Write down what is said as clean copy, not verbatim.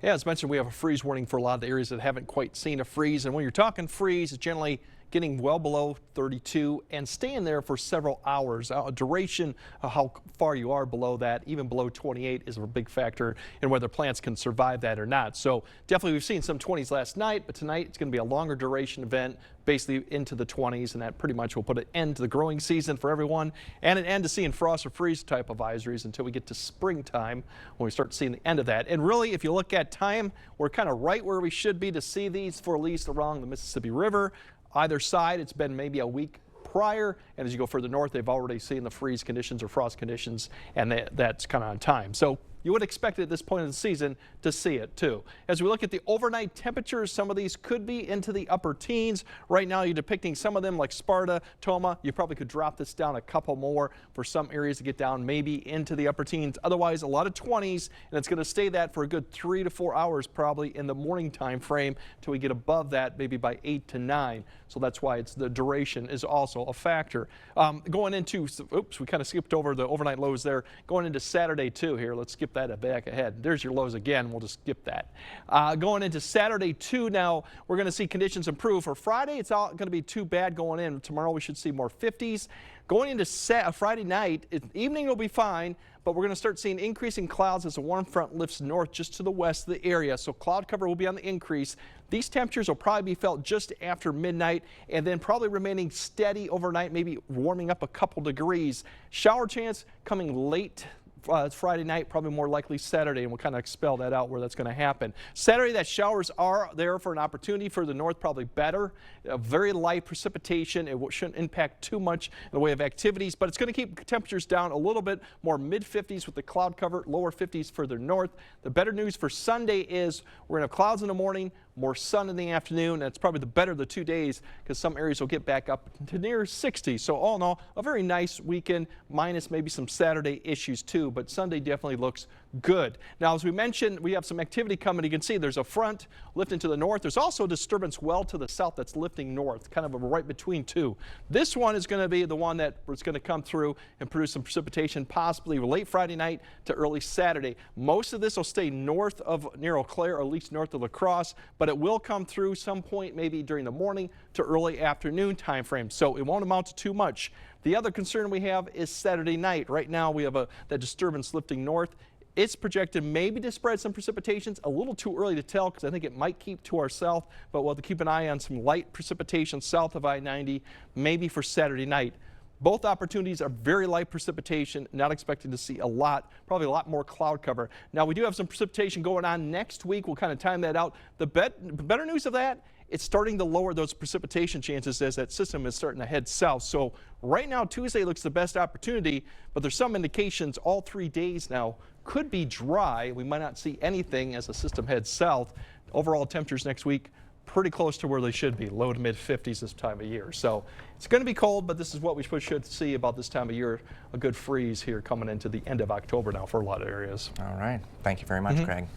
Yeah, as mentioned, we have a freeze warning for a lot of the areas that haven't quite seen a freeze. And when you're talking freeze, it's generally getting well below 32 and staying there for several hours. Duration of how far you are below that, even below 28, is a big factor in whether plants can survive that or not. So definitely we've seen some 20s last night, but tonight it's going to be a longer duration event, basically into the 20s, and that pretty much will put an end to the growing season for everyone and an end to seeing frost or freeze type advisories until we get to springtime when we start seeing the end of that. And really, if you look at time, we're kind of right where we should be to see these for at least along the Mississippi River. Either side, it's been maybe a week prior, and as you go further north, they've already seen the freeze conditions or frost conditions, and that's kind of on time. So you would expect at this point of the season to see it too. As we look at the overnight temperatures, some of these could be into the upper teens. Right now you're depicting some of them like Sparta, Tomah. You probably could drop this down a couple more for some areas to get down maybe into the upper teens. Otherwise, a lot of 20s, and it's going to stay that for a good 3 to 4 hours probably in the morning time frame till we get above that maybe by 8 to 9. So that's why the duration is also a factor. Going into, oops, we kind of skipped over the overnight lows there. Going into Saturday too here. Let's skip that back ahead. There's your lows again. We'll just skip that. Going into Saturday too now, we're going to see conditions improve. For Friday, it's not going to be too bad going in. Tomorrow we should see more 50s. Going into Friday night, evening will be fine, but we're going to start seeing increasing clouds as a warm front lifts north just to the west of the area. So cloud cover will be on the increase. These temperatures will probably be felt just after midnight and then probably remaining steady overnight, maybe warming up a couple degrees. Shower chance coming late Friday night, probably more likely Saturday, and we'll kind of spell that out where that's going to happen. Saturday, that showers are there for an opportunity for the north, probably better. Very light precipitation. It shouldn't impact too much in the way of activities, but it's going to keep temperatures down a little bit more mid-50s with the cloud cover, lower 50s further north. The better news for Sunday is we're going to have clouds in the morning, more sun in the afternoon. That's probably the better of the 2 days because some areas will get back up to near 60. So all in all, a very nice weekend, minus maybe some Saturday issues too, but Sunday definitely looks good. Now, as we mentioned, we have some activity coming. You can see there's a front lifting to the north. There's also a disturbance well to the south that's lifting north, kind of right between two. This one is going to be the one that is going to come through and produce some precipitation, possibly late Friday night to early Saturday. Most of this will stay north of near Eau Claire, or at least north of La Crosse, but it will come through some point maybe during the morning to early afternoon time frame, so it won't amount to too much. The other concern we have is Saturday night. Right now we have that disturbance lifting north. It's projected maybe to spread some precipitations. A little too early to tell because I think it might keep to our south, but we'll have to keep an eye on some light precipitation south of I-90, maybe for Saturday night. Both opportunities are very light precipitation, not expecting to see a lot, probably a lot more cloud cover. Now, we do have some precipitation going on next week. We'll kind of time that out. The better news of that, it's starting to lower those precipitation chances as that system is starting to head south. So right now, Tuesday looks the best opportunity, but there's some indications all 3 days now could be dry. We might not see anything as the system heads south. Overall temperatures next week, pretty close to where they should be, low to mid 50s this time of year. So it's going to be cold, but this is what we should see about this time of year, a good freeze here coming into the end of October now for a lot of areas. All right. Thank you very much, Craig.